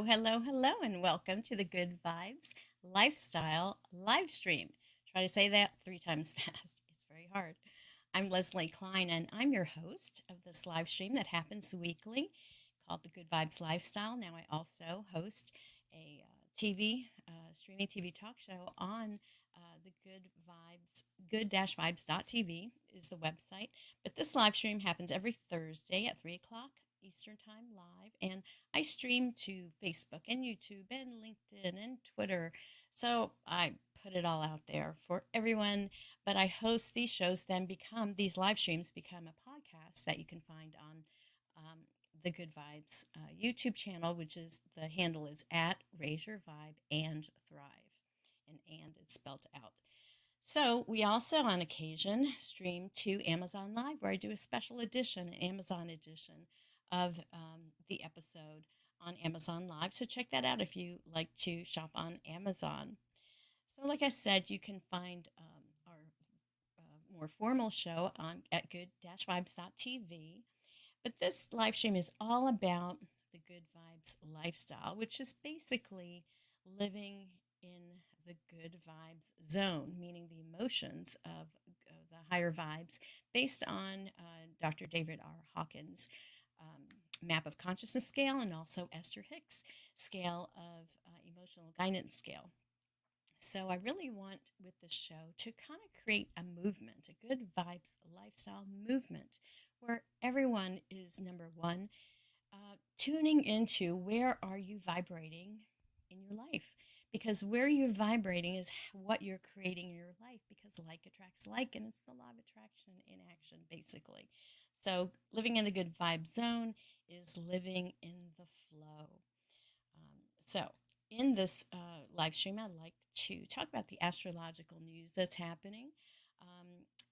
Hello, and welcome to the Good Vibes Lifestyle live stream. Try to say that 3 times fast. It's very hard. I'm Leslie Klein, and I'm your host of this live stream that happens weekly called the Good Vibes Lifestyle. Now, I also host a TV, streaming TV talk show on the Good Vibes, good-vibes.tv is the website. But this live stream happens every Thursday at 3 o'clock Eastern Time live, and I stream to Facebook and YouTube and LinkedIn and Twitter. So I put it all out there for everyone. But I host these shows, then become these live streams become a podcast that you can find on um, the Good Vibes YouTube channel, which is the handle is at Raise Your Vibe and Thrive, and is spelled out. So we also, on occasion, stream to Amazon Live, where I do a special edition, an Amazon edition of the episode on Amazon Live. So check that out if you like to shop on Amazon. So, like I said, you can find our more formal show on at good-vibes.tv. But this live stream is all about the Good Vibes lifestyle, which is basically living in the good vibes zone, meaning the emotions of the higher vibes, based on Dr. David R. Hawkins' map of consciousness scale and also Esther Hicks' scale of emotional guidance scale. So I really want with this show to kind of create a movement, a good vibes lifestyle movement, where everyone is number one, tuning into where are you vibrating in your life, because where you're vibrating is what you're creating in your life, because like attracts like, and it's the law of attraction in action basically. So living in the good vibe zone is living in the flow. So in this live stream, I'd like to talk about the astrological news that's happening.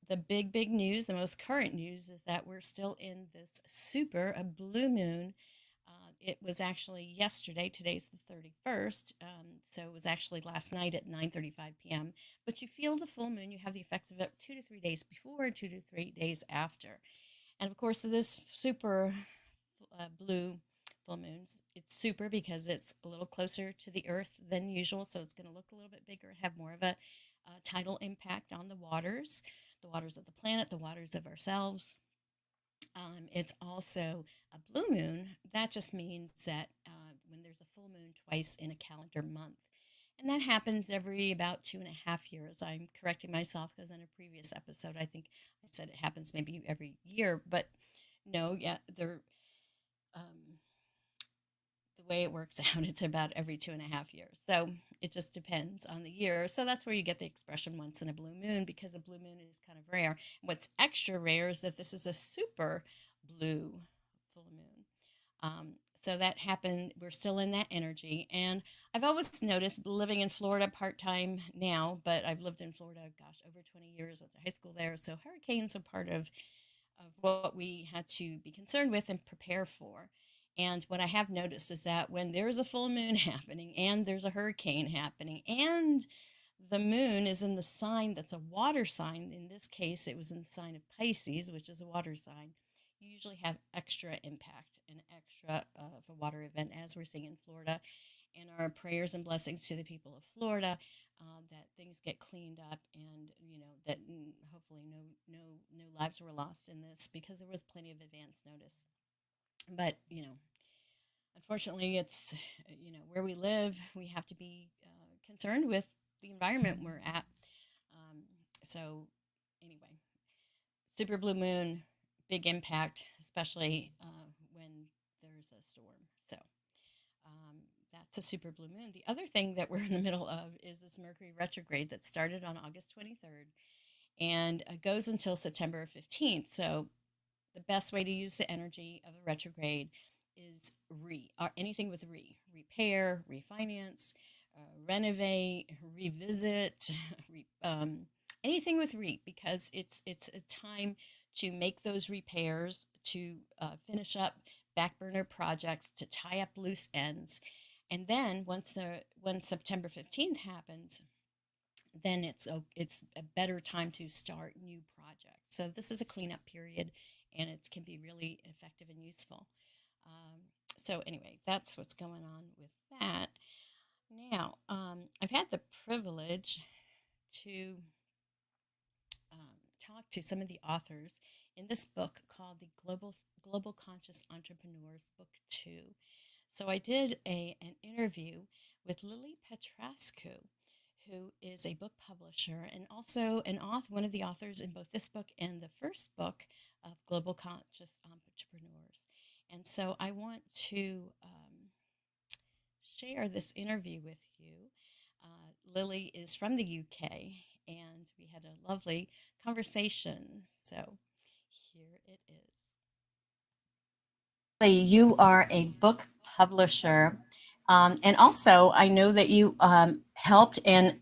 The big news, the most current news, is that we're still in this super a blue moon. It was actually yesterday. Today's the 31st, so it was actually last night at 9:35 p.m. But you feel the full moon. You have the effects of it 2 to 3 days before and 2 to 3 days after. And of course, this super blue full moons, it's super because it's a little closer to the earth than usual, so it's going to look a little bit bigger, have more of a tidal impact on the waters of the planet, the waters of ourselves. It's also a blue moon. That just means that when there's a full moon twice in a calendar month, and that happens every about 2.5 years. I'm correcting myself because in a previous episode, I think I said it happens maybe every year, but no, yeah, um, the way it works out, it's about every 2.5 years. So it just depends on the year. So that's where you get the expression once in a blue moon, because a blue moon is kind of rare. What's extra rare is that this is a super blue full moon. So that happened. We're still in that energy. And I've always noticed, living in Florida part time now, but I've lived in Florida, gosh, over 20 years. I went to high school there. So hurricanes are part of what we had to be concerned with and prepare for. And what I have noticed is that when there's a full moon happening and there's a hurricane happening and the moon is in the sign that's a water sign, in this case, it was in the sign of Pisces, which is a water sign, you usually have extra impact and extra of a water event, as we're seeing in Florida. And our prayers and blessings to the people of Florida, that things get cleaned up, and that hopefully no lives were lost in this, because there was plenty of advance notice. But unfortunately, it's where we live. We have to be concerned with the environment we're at. Um, so anyway, super blue moon, big impact, especially when there's a storm. So um, that's a super blue moon. The other thing that we're in the middle of is this Mercury retrograde that started on August 23rd and goes until September 15th. So the best way to use the energy of a retrograde is or anything with repair, refinance, renovate, revisit, anything with because it's a time to make those repairs, to finish up back burner projects, to tie up loose ends. And then when September 15th happens, then it's a better time to start new projects. So this is a cleanup period, and it can be really effective and useful. Um, So anyway, that's what's going on with that. Now, I've had the privilege to talk to some of the authors in this book called the Global Conscious Entrepreneurs Book 2. So I did an interview with Lily Patrascu, who is a book publisher and also an author, one of the authors in both this book and the first book of Global Conscious Entrepreneurs. And so I want to share this interview with you. Lily is from the UK, and we had a lovely conversation. So here it is. Lily, you are a book publisher, and also I know that you helped and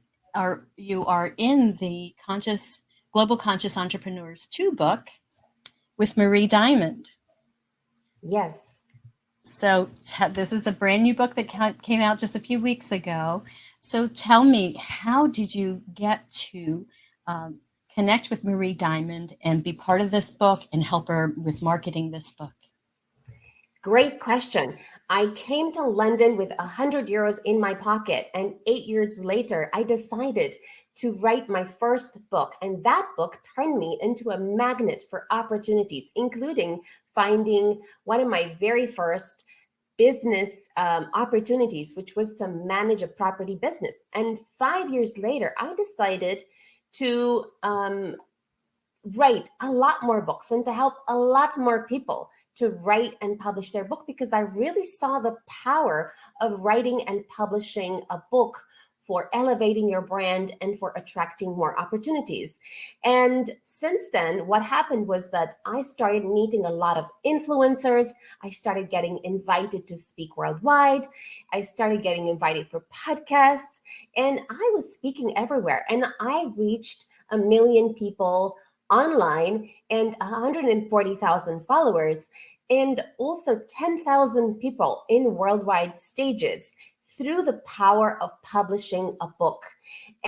you are in the Global Conscious Entrepreneurs 2 book with Marie Diamond. Yes. So this is a brand new book that came out just a few weeks ago. So tell me, how did you get to connect with Marie Diamond and be part of this book and help her with marketing this book? Great question. I came to London with 100 euros in my pocket, and 8 years later, I decided to write my first book. And that book turned me into a magnet for opportunities, including finding one of my very first business opportunities, which was to manage a property business. And 5 years later, I decided to write a lot more books and to help a lot more people to write and publish their book, because I really saw the power of writing and publishing a book for elevating your brand and for attracting more opportunities. And since then, what happened was that I started meeting a lot of influencers. I started getting invited to speak worldwide. I started getting invited for podcasts, and I was speaking everywhere. And I reached 1 million people online and 140,000 followers, and also 10,000 people in worldwide stages through the power of publishing a book.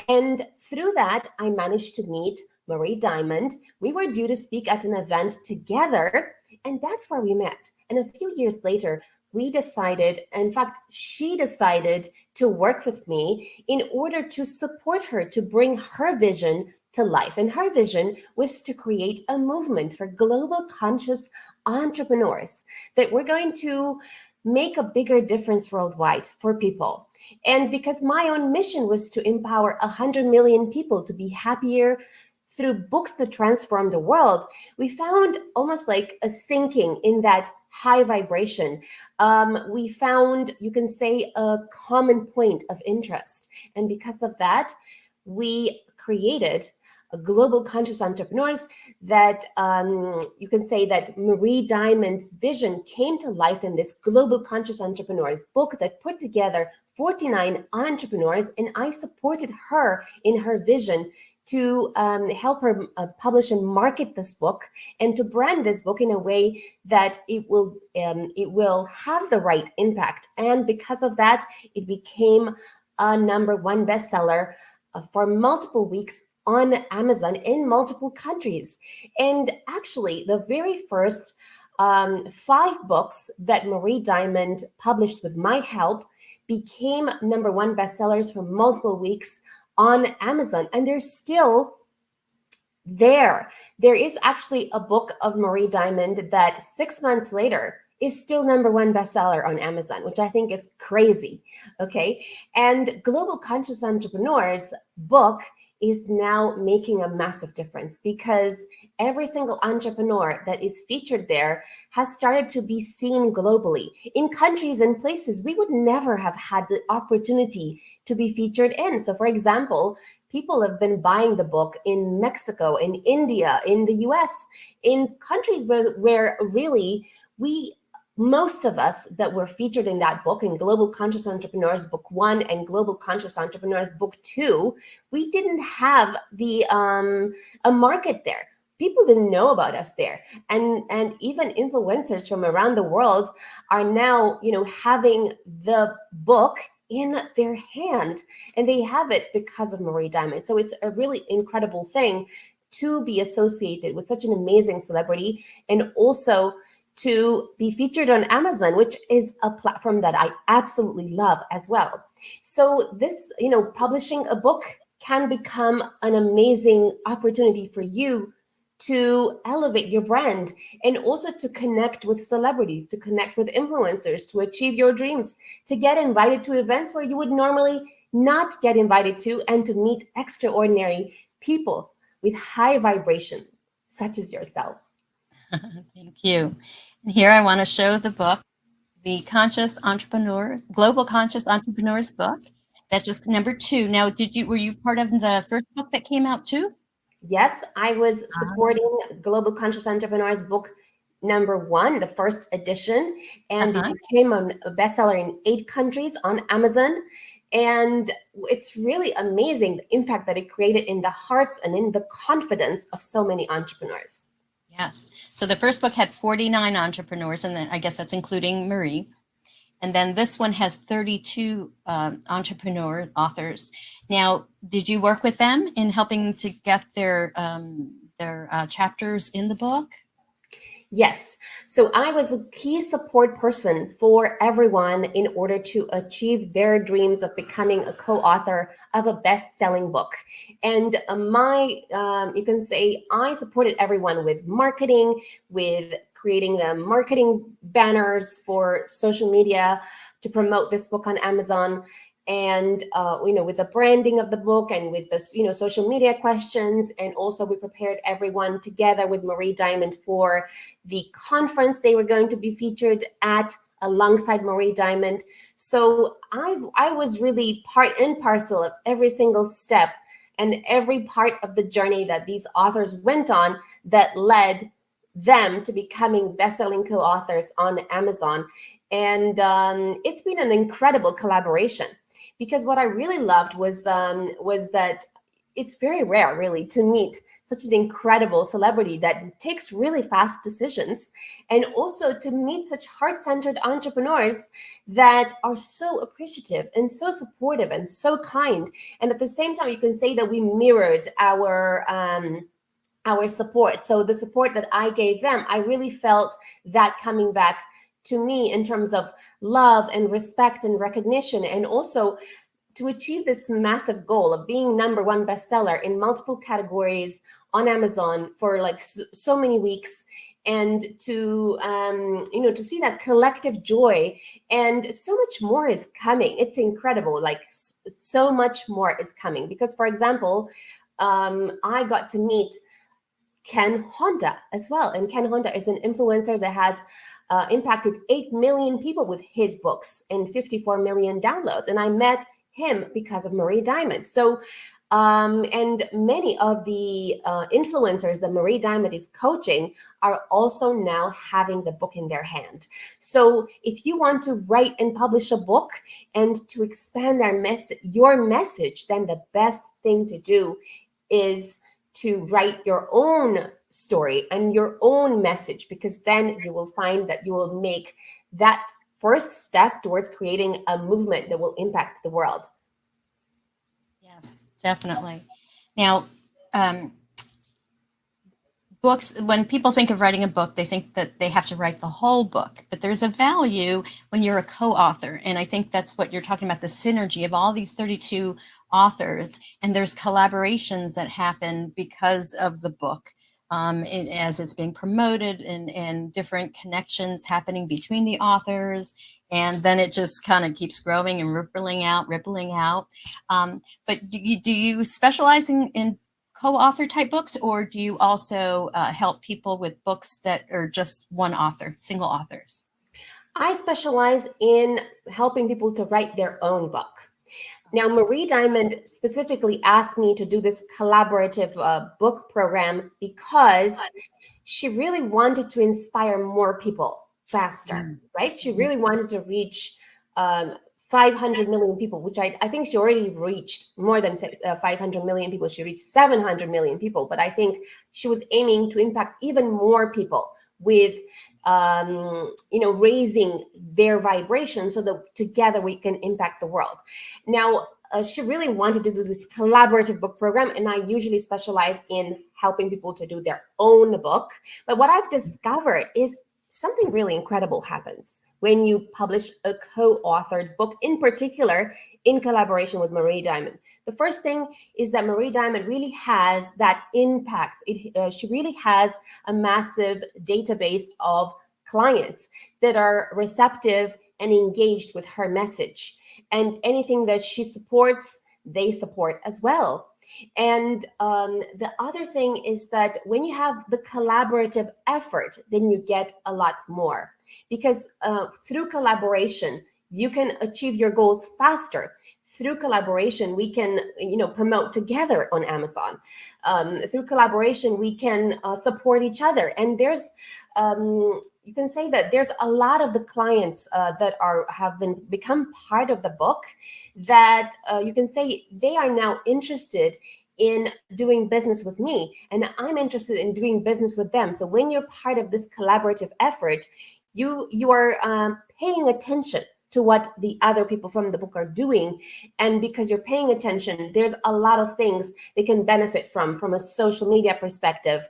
And through that, I managed to meet Marie Diamond. We were due to speak at an event together, and that's where we met. And a few years later, we decided, in fact, she decided to work with me in order to support her to bring her vision to life. And her vision was to create a movement for global conscious entrepreneurs that we're going to make a bigger difference worldwide for people. And because my own mission was to empower 100 million people to be happier through books that transform the world, we found almost like a sinking in that high vibration. We found, you can say, a common point of interest. And because of that, we created a Global Conscious Entrepreneurs that you can say that Marie Diamond's vision came to life in this Global Conscious Entrepreneurs book that put together 49 entrepreneurs, and I supported her in her vision to help her publish and market this book and to brand this book in a way that it will have the right impact. And because of that, it became a #1 bestseller for multiple weeks on Amazon in multiple countries. And actually, the very first 5 books that Marie Diamond published with my help became #1 bestsellers for multiple weeks on Amazon, and they're still there. There is actually a book of Marie Diamond that 6 months later is still #1 bestseller on Amazon, which I think is crazy. Okay. And Global Conscious Entrepreneurs book is now making a massive difference, because every single entrepreneur that is featured there has started to be seen globally in countries and places we would never have had the opportunity to be featured in. So for example, people have been buying the book in Mexico, in India, in the US, in countries where really most of us that were featured in that book, in Global Conscious Entrepreneurs Book 1 and Global Conscious Entrepreneurs Book 2, we didn't have a market there. People didn't know about us there. And even influencers from around the world are now, having the book in their hand, and they have it because of Marie Diamond. So it's a really incredible thing to be associated with such an amazing celebrity, and also to be featured on Amazon, which is a platform that I absolutely love as well. So this, publishing a book can become an amazing opportunity for you to elevate your brand and also to connect with celebrities, to connect with influencers, to achieve your dreams, to get invited to events where you would normally not get invited to, and to meet extraordinary people with high vibration, such as yourself. Thank you. And here I want to show the book, the Conscious Entrepreneurs, Global Conscious Entrepreneurs book. That's just number 2. Now, were you part of the first book that came out too? Yes, I was Ah, supporting Global Conscious Entrepreneurs book number 1, the first edition, and it uh-huh. became a bestseller in 8 countries on Amazon. And it's really amazing the impact that it created in the hearts and in the confidence of so many entrepreneurs. Yes. So the first book had 49 entrepreneurs, and then I guess that's including Marie. And then this one has 32 entrepreneur authors. Now, did you work with them in helping to get their chapters in the book? Yes. So I was a key support person for everyone in order to achieve their dreams of becoming a co-author of a best-selling book. And you can say, I supported everyone with marketing, with creating the marketing banners for social media to promote this book on Amazon, and with the branding of the book, and with the social media questions. And also we prepared everyone together with Marie Diamond for the conference they were going to be featured at alongside Marie Diamond. So I was really part and parcel of every single step and every part of the journey that these authors went on that led them to becoming best-selling co-authors on Amazon. And it's been an incredible collaboration, because what I really loved was that it's very rare, really, to meet such an incredible celebrity that takes really fast decisions, and also to meet such heart-centered entrepreneurs that are so appreciative and so supportive and so kind. And at the same time, you can say that we mirrored our support. So the support that I gave them, I really felt that coming back to me in terms of love and respect and recognition, and also to achieve this massive goal of being #1 bestseller in multiple categories on Amazon for like so many weeks, and to to see that collective joy. And so much more is coming. It's incredible. Like so much more is coming, because, for example, I got to meet Ken Honda as well. And Ken Honda is an influencer that has impacted 8 million people with his books and 54 million downloads. And I met him because of Marie Diamond. So, and many of the influencers that Marie Diamond is coaching are also now having the book in their hand. So if you want to write and publish a book and to expand your message, then the best thing to do is to write your own story and your own message, because then you will find that you will make that first step towards creating a movement that will impact the world. Yes, definitely. Now, um, books, when people think of writing a book, they think that they have to write the whole book, but there's a value when you're a co-author. And I think that's what you're talking about, the synergy of all these 32 authors, and there's collaborations that happen because of the book. As it's being promoted, and different connections happening between the authors, and then it just kind of keeps growing and rippling out. But do you specialize in co-author type books, or do you also help people with books that are just one author, single authors? I specialize in helping people to write their own book. Now, Marie Diamond specifically asked me to do this collaborative book program because she really wanted to inspire more people faster, right? She really wanted to reach 500 million people, which I think she already reached more than 500 million people. She reached 700 million people, but I think she was aiming to impact even more people with raising their vibration so that together we can impact the world. Now, she really wanted to do this collaborative book program, and I usually specialize in helping people to do their own book. But what I've discovered is something really incredible happens when you publish a co-authored book, in particular in collaboration with Marie Diamond. The first thing is that Marie Diamond really has that impact. She really has a massive database of clients that are receptive and engaged with her message. And anything that she supports, they support as well. And the other thing is that when you have the collaborative effort, then you get a lot more, because through collaboration, you can achieve your goals faster. Through collaboration, we can, promote together on Amazon. Through collaboration, we can support each other. And there's you can say that there's a lot of the clients that have become part of the book that you can say they are now interested in doing business with me, and I'm interested in doing business with them. So when you're part of this collaborative effort, you are paying attention to what the other people from the book are doing. And because you're paying attention, there's a lot of things they can benefit from a social media perspective,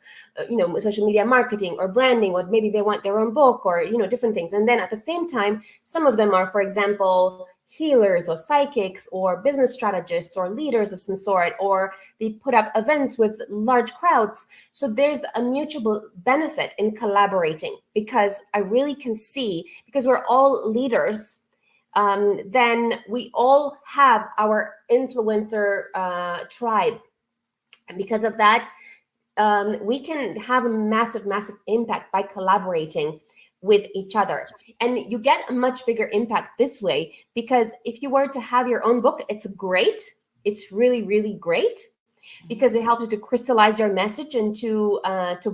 social media marketing or branding, or maybe they want their own book, or different things. And then at the same time, some of them are, for example, healers or psychics or business strategists or leaders of some sort, or they put up events with large crowds. So there's a mutual benefit in collaborating, because I really can see, because we're all leaders, then we all have our influencer tribe. And because of that, we can have a massive, massive impact by collaborating with each other. And you get a much bigger impact this way, because if you were to have your own book, it's great. It's really, really great, because it helps you to crystallize your message and to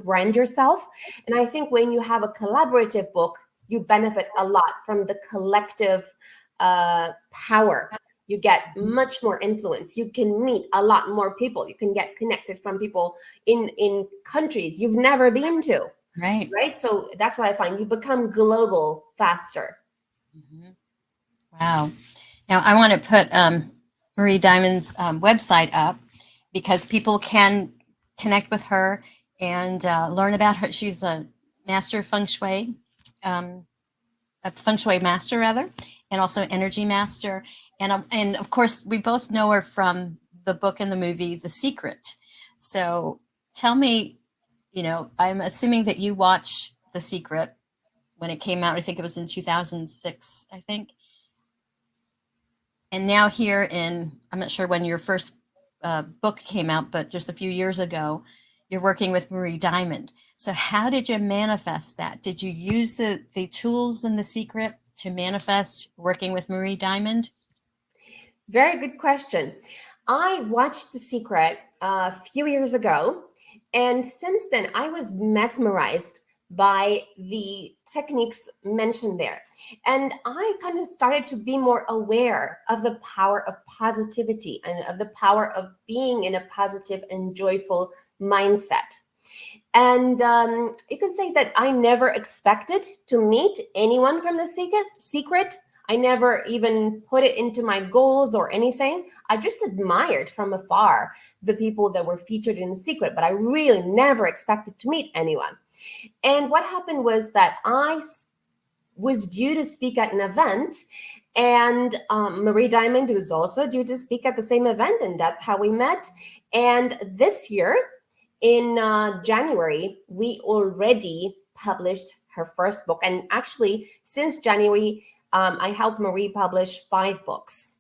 brand yourself. And I think when you have a collaborative book, you benefit a lot from the collective power. You get much more influence. You can meet a lot more people. You can get connected from people in countries you've never been to. Right. So that's what I find. You become global faster. Wow. Now I want to put Marie Diamond's website up, because people can connect with her and learn about her. She's a master feng shui, a feng shui master rather, and also energy master. And of course, we both know her from the book and the movie, The Secret. So tell me, I'm assuming that you watch The Secret when it came out. I think it was in 2006, I think. And now here I'm not sure when your first book came out, but just a few years ago, you're working with Marie Diamond. So how did you manifest that? Did you use the tools in The Secret to manifest working with Marie Diamond? Very good question. I watched The Secret a few years ago, and since then I was mesmerized by the techniques mentioned there. And I kind of started to be more aware of the power of positivity and of the power of being in a positive and joyful mindset. And you can say that I never expected to meet anyone from The Secret. I never even put it into my goals or anything. I just admired from afar the people that were featured in The Secret, but I really never expected to meet anyone. And what happened was that I was due to speak at an event, and Marie Diamond was also due to speak at the same event, and that's how we met. And this year, in January, we already published her first book. And actually, since January, I helped Marie publish 5 books,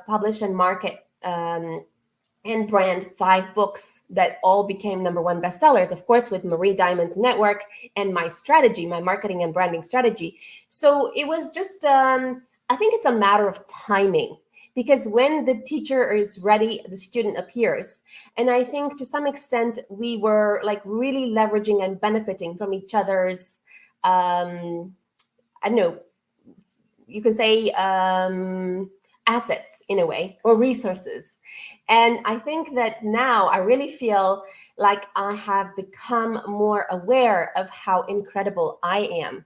publish and market and brand 5 books that all became #1 bestsellers, of course, with Marie Diamond's network and my strategy, my marketing and branding strategy. So it was just, I think it's a matter of timing, because when the teacher is ready, the student appears. And I think to some extent, we were like really leveraging and benefiting from each other's, I don't know, you can say assets in a way, or resources. And I think that now I really feel like I have become more aware of how incredible I am.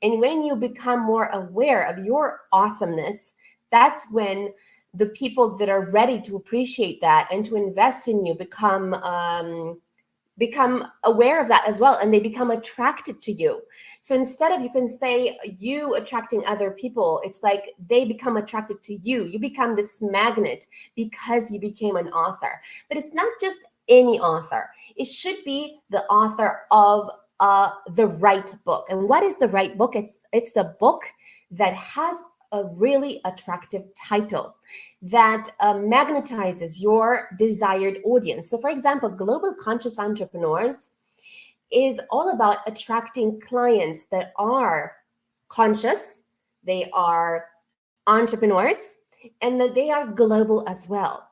And when you become more aware of your awesomeness, that's when the people that are ready to appreciate that and to invest in you become become aware of that as well, and they become attracted to you. So instead of, you can say, you attracting other people, it's like they become attracted to you. You become this magnet because you became an author. But it's not just any author. It should be the author of the right book. And what is the right book? It's the book that has a really attractive title that magnetizes your desired audience. So, for example, Global Conscious Entrepreneurs is all about attracting clients that are conscious, they are entrepreneurs, and that they are global as well.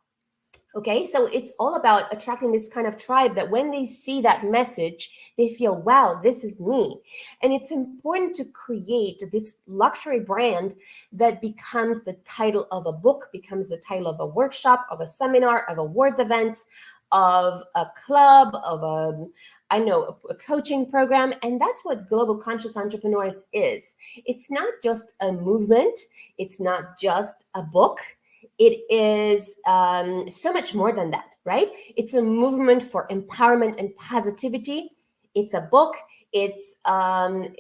Okay, so it's all about attracting this kind of tribe that when they see that message, they feel, wow, this is me. And it's important to create this luxury brand that becomes the title of a book, becomes the title of a workshop, of a seminar, of awards events, of a club, of a coaching program. And that's what Global Conscious Entrepreneurs is. It's not just a movement, it's not just a book. It is so much more than that, right? It's a movement for empowerment and positivity. It's a book. It's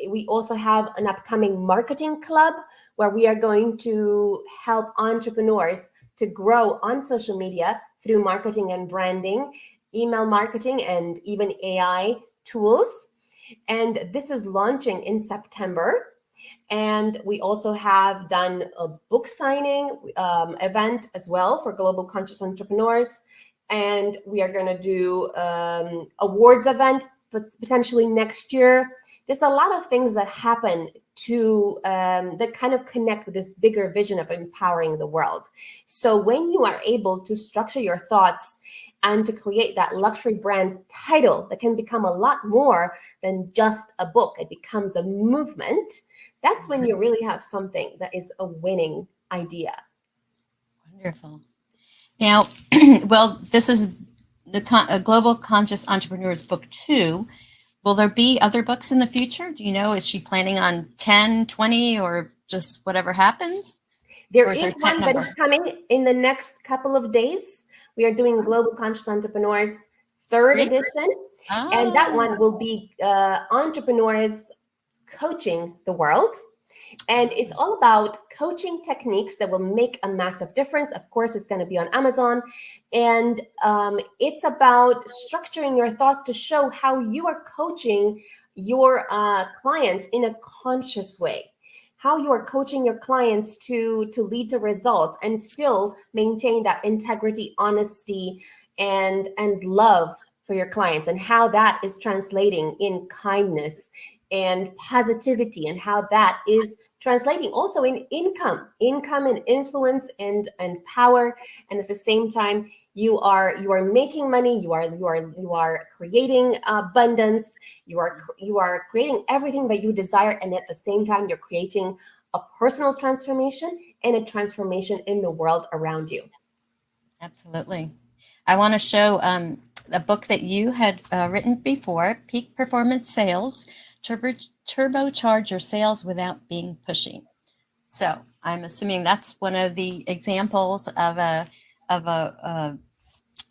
we also have an upcoming marketing club where we are going to help entrepreneurs to grow on social media through marketing and branding, email marketing, and even AI tools. And this is launching in September. And we also have done a book signing event as well for Global Conscious Entrepreneurs. And we are going to do awards event potentially next year. There's a lot of things that happen to that kind of connect with this bigger vision of empowering the world. So when you are able to structure your thoughts and to create that luxury brand title that can become a lot more than just a book, it becomes a movement. That's when you really have something that is a winning idea. Wonderful. Now, well, this is the Global Conscious Entrepreneurs Book 2. Will there be other books in the future? Do you know, is she planning on 10, 20, or just whatever happens? There Or is there a is set one that number? is coming in the next couple of days. We are doing Global Conscious Entrepreneurs third Great. edition. And that Ah, one will be entrepreneurs coaching the world. And it's all about coaching techniques that will make a massive difference. Of course, it's going to be on Amazon. And it's about structuring your thoughts to show how you are coaching your clients in a conscious way, how you are coaching your clients to lead to results and still maintain that integrity, honesty, and love for your clients, and how that is translating in kindness and positivity, and how that is translating also in income and influence and power. And at the same time, you are making money, you are creating abundance, you are creating everything that you desire, and at the same time you're creating a personal transformation and a transformation in the world around you. absolutely. I want to show a book that you had written before, Peak Performance Sales, Turbocharge Your Sales Without Being Pushy. So I'm assuming that's one of the examples of a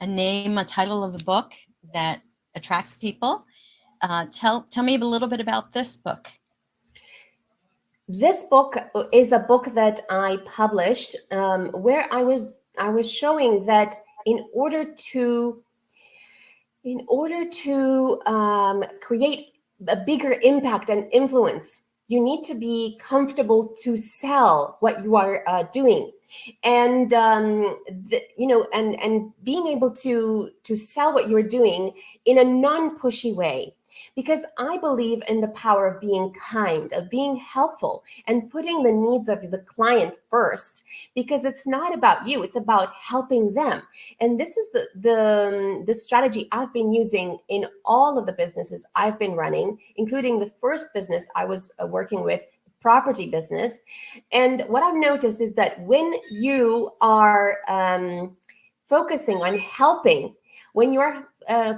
name, a title of a book that attracts people. Tell me a little bit about this book. This book is a book that I published where I was showing that in order to create a bigger impact and influence, you need to be comfortable to sell what you are doing, and and being able to sell what you're doing in a non-pushy way. Because I believe in the power of being kind, of being helpful, and putting the needs of the client first. Because it's not about you; it's about helping them. And this is the strategy I've been using in all of the businesses I've been running, including the first business I was working with, property business. And what I've noticed is that when you are focusing on helping, when you are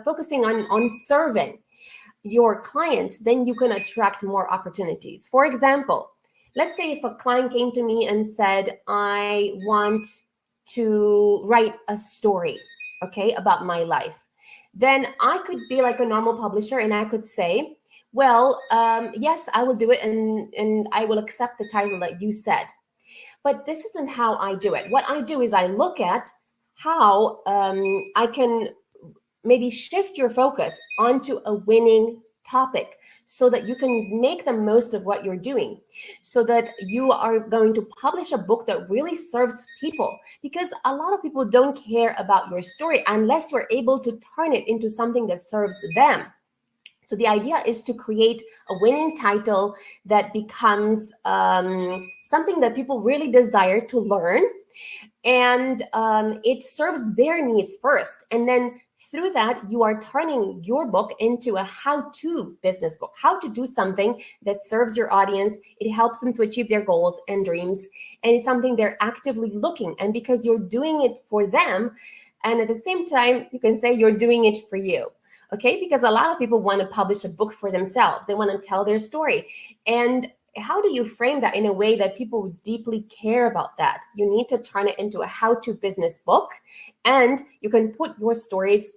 focusing on serving your clients, then you can attract more opportunities. For example, let's say if a client came to me and said, I want to write a story, okay, about my life. then I could be like a normal publisher and I could say, well, yes, I will do it, and I will accept the title that you said. But this isn't how I do it. What I do is I look at how I can maybe shift your focus onto a winning topic so that you can make the most of what you're doing, so that you are going to publish a book that really serves people, because a lot of people don't care about your story unless you're able to turn it into something that serves them. So the idea is to create a winning title that becomes something that people really desire to learn, and it serves their needs first. And then through that, you are turning your book into a how-to business book, how to do something that serves your audience. It helps them to achieve their goals and dreams, and it's something they're actively looking. And because you're doing it for them, and at the same time, you can say you're doing it for you. Okay, because a lot of people want to publish a book for themselves. They want to tell their story. And how do you frame that in a way that people deeply care about that? You need to turn it into a how-to business book, and you can put your stories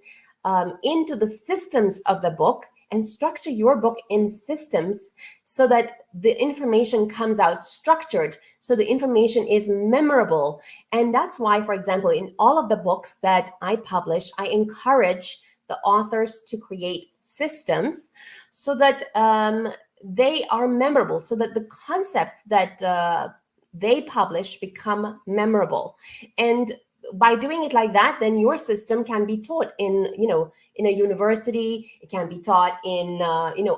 into the systems of the book and structure your book in systems so that the information comes out structured, so the information is memorable. And that's why, for example, in all of the books that I publish, I encourage the authors to create systems so that they are memorable, so that the concepts that they publish become memorable. And by doing it like that, then your system can be taught in, in a university. It can be taught in,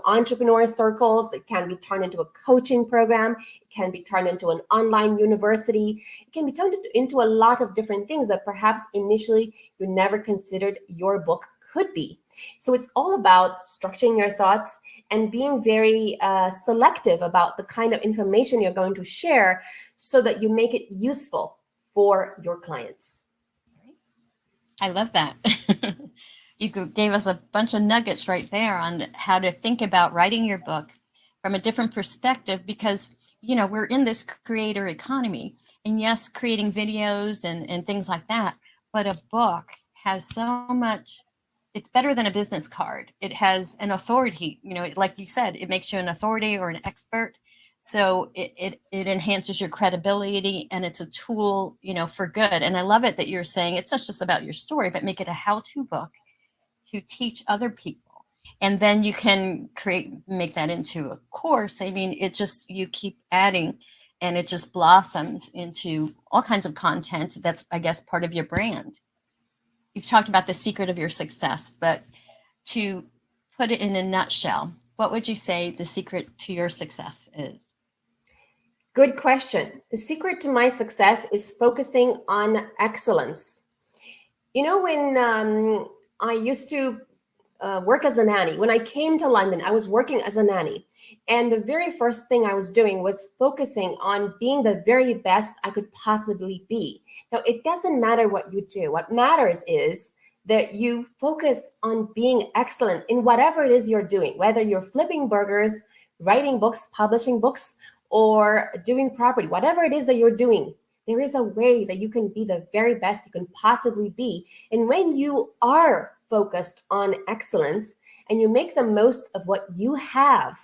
entrepreneur circles. It can be turned into a coaching program. It can be turned into an online university. It can be turned into a lot of different things that perhaps initially you never considered your book could be. So it's all about structuring your thoughts and being very selective about the kind of information you're going to share so that you make it useful for your clients. I love that. You gave us a bunch of nuggets right there on how to think about writing your book from a different perspective, because, we're in this creator economy, and yes, creating videos and things like that, but a book has so much. It's better than a business card. It has an authority, like you said, it makes you an authority or an expert. So it enhances your credibility, and it's a tool, for good. And I love it that you're saying it's not just about your story, but make it a how-to book to teach other people. And then you can make that into a course. I mean, it just, you keep adding, and it just blossoms into all kinds of content. That's, I guess, part of your brand. You've talked about the secret of your success, but to put it in a nutshell, what would you say the secret to your success is? Good question. The secret to my success is focusing on excellence. When I used to work as a nanny, when I came to London, I was working as a nanny. And the very first thing I was doing was focusing on being the very best I could possibly be. Now, it doesn't matter what you do. What matters is that you focus on being excellent in whatever it is you're doing, whether you're flipping burgers, writing books, publishing books, or doing property, whatever it is that you're doing. There is a way that you can be the very best you can possibly be. And when you are focused on excellence and you make the most of what you have,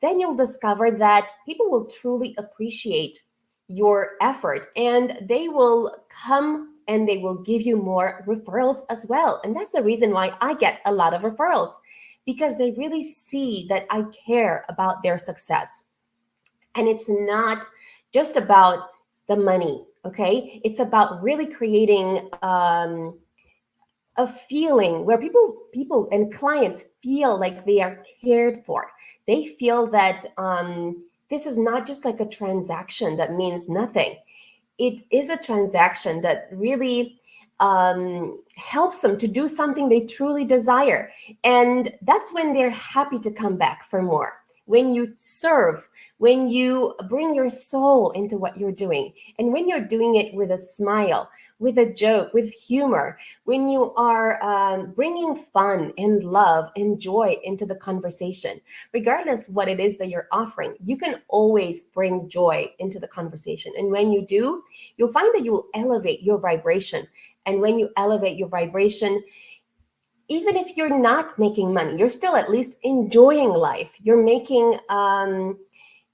then you'll discover that people will truly appreciate your effort, and they will come and they will give you more referrals as well. And that's the reason why I get a lot of referrals, because they really see that I care about their success. And it's not just about the money, okay? It's about really creating a feeling where people and clients feel like they are cared for. They feel that this is not just like a transaction that means nothing. It is a transaction that really helps them to do something they truly desire. And that's when they're happy to come back for more. When you serve, when you bring your soul into what you're doing, and when you're doing it with a smile, with a joke, with humor, when you are bringing fun and love and joy into the conversation, regardless what it is that you're offering, you can always bring joy into the conversation. And when you do, you'll find that you will elevate your vibration. And when you elevate your vibration, even if you're not making money, you're still at least enjoying life. You're making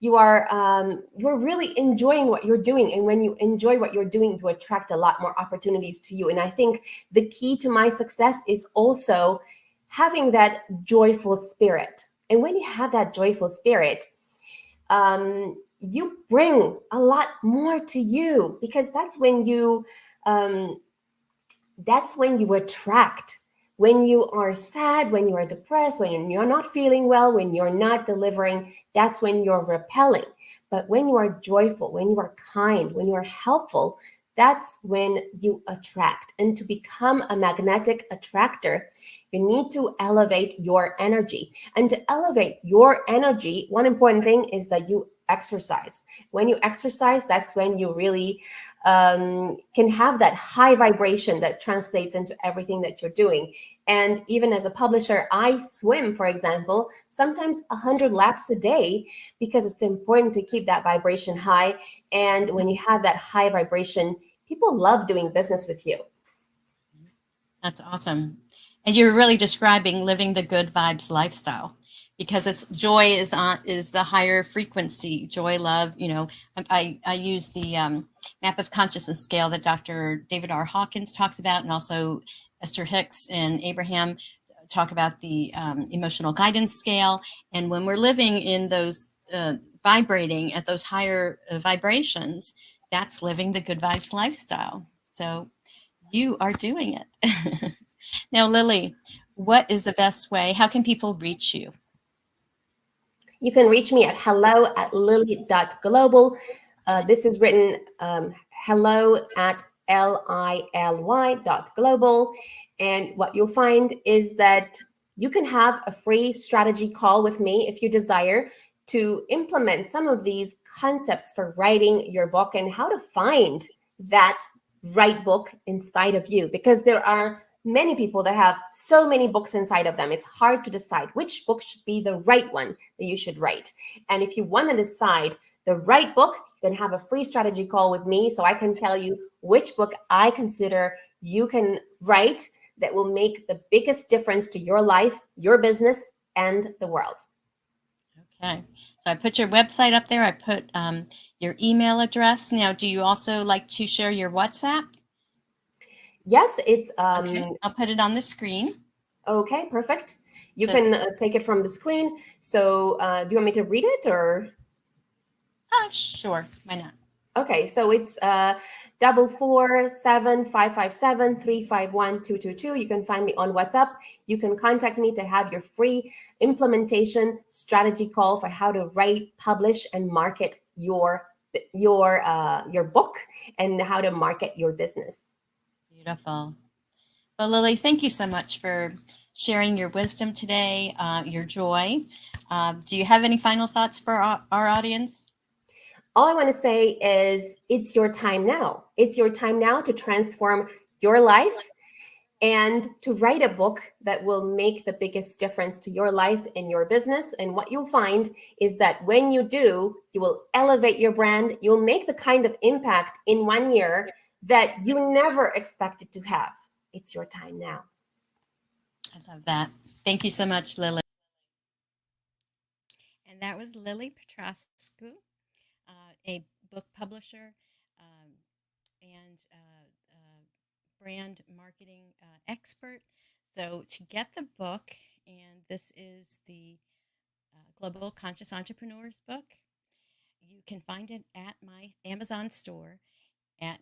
you're really enjoying what you're doing, and when you enjoy what you're doing, you attract a lot more opportunities to you. And I think the key to my success is also having that joyful spirit. And when you have that joyful spirit, you bring a lot more to you, because um, that's when you attract. When you are sad, when you are depressed, when you're not feeling well, when you're not delivering, that's when you're repelling. But when you are joyful, when you are kind, when you are helpful, that's when you attract. And to become a magnetic attractor, you need to elevate your energy. And to elevate your energy, one important thing is that you exercise. When you exercise, that's when you really can have that high vibration that translates into everything that you're doing. And even as a publisher, I swim, for example, sometimes 100 laps a day, because it's important to keep that vibration high. And when you have that high vibration, people love doing business with you. That's awesome. And you're really describing living the good vibes lifestyle, because it's joy is the higher frequency. Joy, love. I use the map of consciousness scale that Dr. David R. Hawkins talks about, and also Esther Hicks and Abraham talk about the emotional guidance scale. And when we're living in those vibrating at those higher vibrations, that's living the good vibes lifestyle. So you are doing it. Now, Lily, what is the best way? How can people reach you? You can reach me at hello@lily.global. This is written hello@lily.global. And what you'll find is that you can have a free strategy call with me if you desire to implement some of these concepts for writing your book, and how to find that right book inside of you. Because there are many people that have so many books inside of them. It's hard to decide which book should be the right one that you should write. And if you want to decide the right book, you can have a free strategy call with me, so I can tell you which book I consider you can write that will make the biggest difference to your life, your business, and the world. Okay. So I put your website up there. I put your email address. Now, do you also like to share your WhatsApp? Yes, it's Okay. I'll put it on the screen. okay, perfect. You So, can take it from the screen. So do you want me to read it, or? sure. Why not? Okay, so it's 447-557-351-222. You can find me on WhatsApp. You can contact me to have your free implementation strategy call for how to write, publish, and market your book, and how to market your business. Beautiful. Well, Lily, thank you so much for sharing your wisdom today, your joy. Do you have any final thoughts for our audience? All I want to say is it's your time now. It's your time now to transform your life and to write a book that will make the biggest difference to your life and your business. And what you'll find is that when you do, you will elevate your brand. You'll make the kind of impact in 1 year that you never expected to have. It's your time now. I love that. Thank you so much, Lily. And that was Lily Patrascu, a book publisher and brand marketing expert. So, to get the book, and this is the Global Conscious Entrepreneurs book, you can find it at my Amazon store at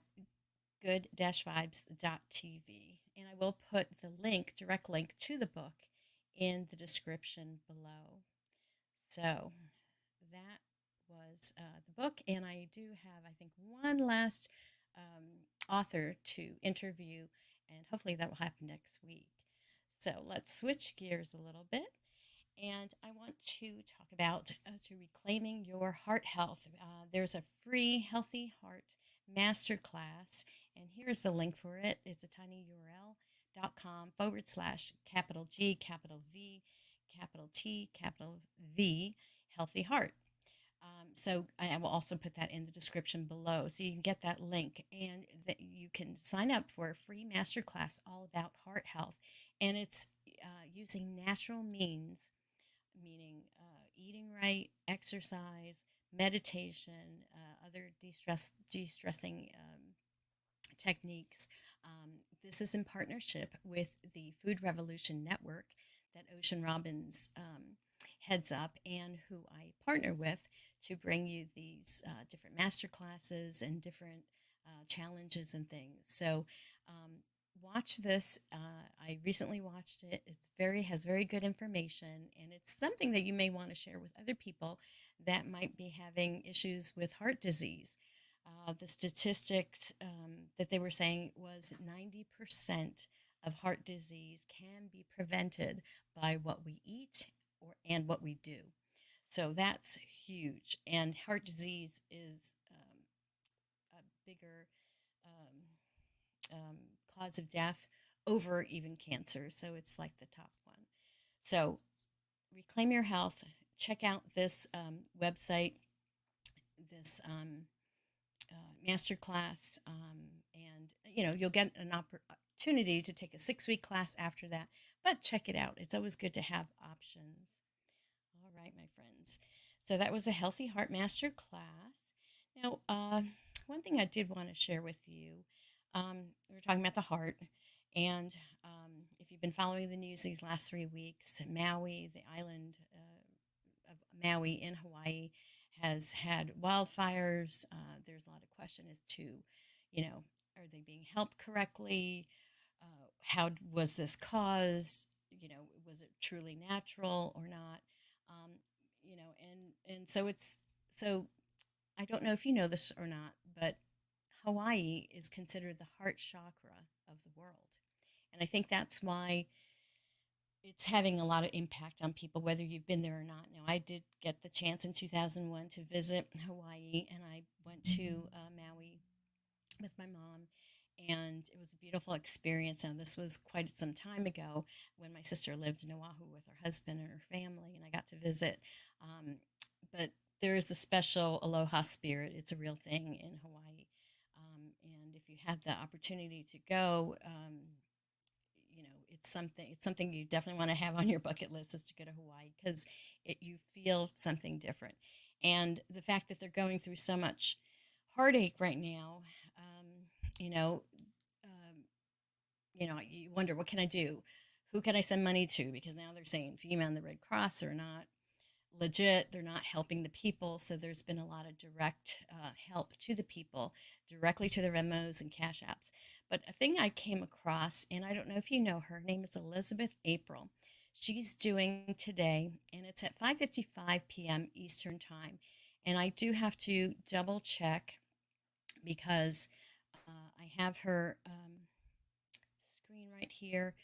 good-vibes.tv. And I will put the link, direct link to the book, in the description below. So that was the book. And I do have, I think, one last author to interview, and hopefully that will happen next week. So let's switch gears a little bit. And I want to talk about to reclaiming your heart health. There's a free Healthy Heart Masterclass, and here's the link for it. It's a tiny URL.com/, capital G, capital V, capital T, capital V, Healthy Heart. So I will also put that in the description below, so you can get that link, and that you can sign up for a free masterclass all about heart health. And it's using natural means, meaning eating right, exercise, meditation, other de-stressing techniques. This is in partnership with the Food Revolution Network that Ocean Robbins heads up and who I partner with to bring you these different master classes and different challenges and things. So watch this. I recently watched it. It's very has very good information, and it's something that you may want to share with other people that might be having issues with heart disease. The statistics that they were saying was 90% of heart disease can be prevented by what we eat and what we do. So that's huge. And heart disease is a bigger um, cause of death over even cancer. So it's like the top one. So reclaim your health. Check out this website, this masterclass, and you'll get an opportunity to take a 6 week class after that. But check it out; it's always good to have options. All right, my friends. So that was a healthy heart master class. Now, one thing I did want to share with you, we were talking about the heart, and if you've been following the news these last 3 weeks, Maui, the island of Maui in Hawaii, has had wildfires. There's a lot of question as to, are they being helped correctly? How was this caused? Was it truly natural or not? Um, and so so I don't know if you know this or not, but Hawaii is considered the heart chakra of the world. And I think that's why it's having a lot of impact on people, whether you've been there or not. Now, I did get the chance in 2001 to visit Hawaii, and I went to Maui with my mom, and it was a beautiful experience. Now, this was quite some time ago when my sister lived in Oahu with her husband and her family, and I got to visit. Um, but there is a special aloha spirit. It's a real thing in Hawaii. And if you had the opportunity to go, it's something you definitely want to have on your bucket list is to go to Hawaii because you feel something different. And the fact that they're going through so much heartache right now, you know, um, you wonder, what can I do? Who can I send money to? Because now they're saying FEMA and the Red Cross are not legit. They're not helping the people. So there's been a lot of direct help to the people, directly to their Venmos and Cash Apps. But a thing I came across, and I don't know if you know her name is Elizabeth April. She's doing today, and it's at 5:55 p.m. Eastern Time. And I do have to double check because I have her screen right here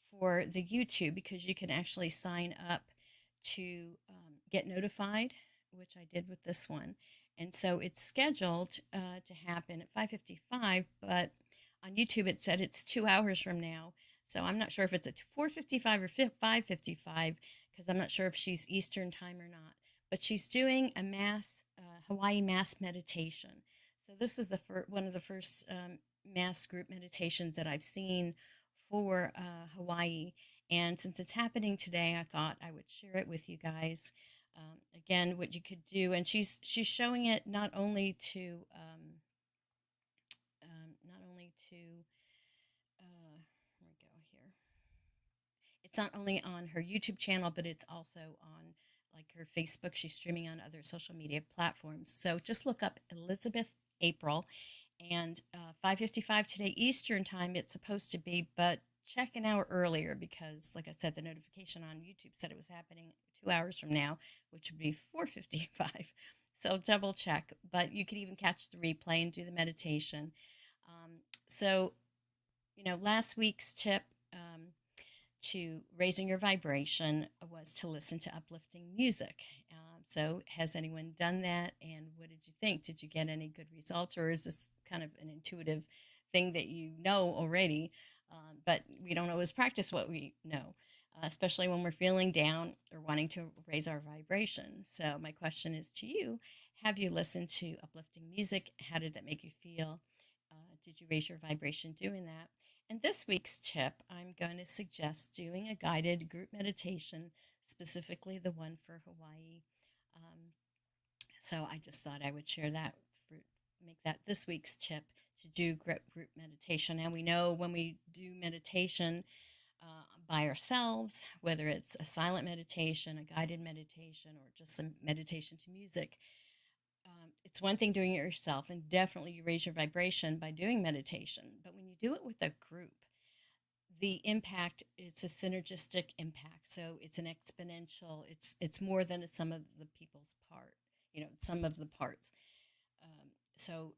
for the YouTube because you can actually sign up to get notified, which I did with this one. And so it's scheduled to happen at 5:55, but on YouTube it said it's 2 hours from now. So I'm not sure if it's at 4:55 or 5:55 because I'm not sure if she's Eastern time or not. But she's doing a mass Hawaii mass meditation. So this is one of the first mass group meditations that I've seen for Hawaii. And since it's happening today, I thought I would share it with you guys. Again, what you could do, and she's showing it not only to here we go here. It's not only on her YouTube channel, but it's also on like her Facebook. She's streaming on other social media platforms. So just look up Elizabeth April, and 5:55 today Eastern time. It's supposed to be, but check an hour earlier because, like I said, the notification on YouTube said it was happening 2 hours from now, which would be 4:55. So double check. But you could even catch the replay and do the meditation. So last week's tip to raising your vibration was to listen to uplifting music. So, has anyone done that? And what did you think? Did you get any good results, or is this kind of an intuitive thing that you know already? But we don't always practice what we know, especially when we're feeling down or wanting to raise our vibration. So, my question is to you: have you listened to uplifting music? How did that make you feel? Did you raise your vibration doing that? And this week's tip, I'm going to suggest doing a guided group meditation, specifically the one for Hawaii. Um, so I just thought I would share that, for, make that this week's tip to do group meditation. And we know when we do meditation by ourselves, whether it's a silent meditation, a guided meditation, or just some meditation to music, it's one thing doing it yourself, and definitely you raise your vibration by doing meditation. But when you do it with a group, the impact, it's a synergistic impact, so it's an exponential, it's more than a sum of the people's part, some of the parts. So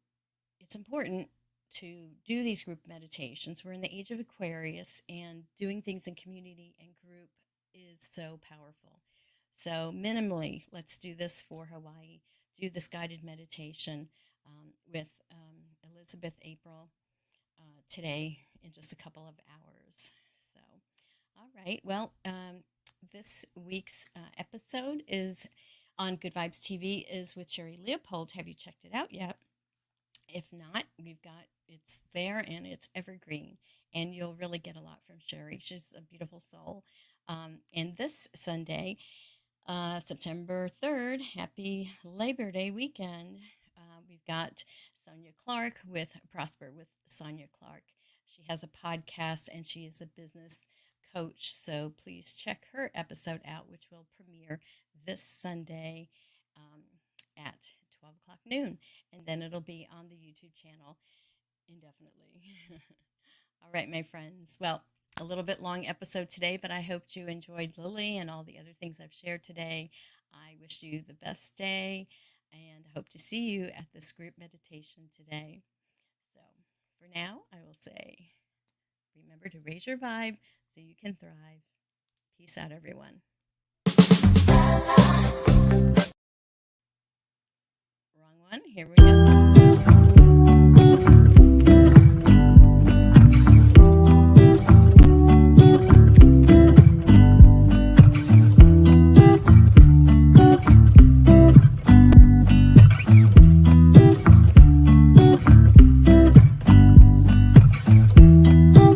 it's important to do these group meditations. We're in the age of Aquarius, and doing things in community and group is so powerful. So minimally, let's do this for Hawaii. Do this guided meditation with Elizabeth April today in just a couple of hours. So, all right. Well, this week's episode is on Good Vibes TV is with Sherry Leopold. Have you checked it out yet? If not, we've got it's there and it's evergreen, and you'll really get a lot from Sherry. She's a beautiful soul. And this Sunday, September 3rd, happy Labor Day weekend. We've got Sonia Clark with Prosper with Sonia Clark. She has a podcast and she is a business coach. So please check her episode out, which will premiere this Sunday at 12 o'clock noon. And then it'll be on the YouTube channel indefinitely. All right, my friends. Well, a little bit long episode today, but I hope you enjoyed Lily and all the other things I've shared today. I wish you the best day and hope to see you at this group meditation today. So for now, I will say, remember to raise your vibe so you can thrive. Peace out, everyone.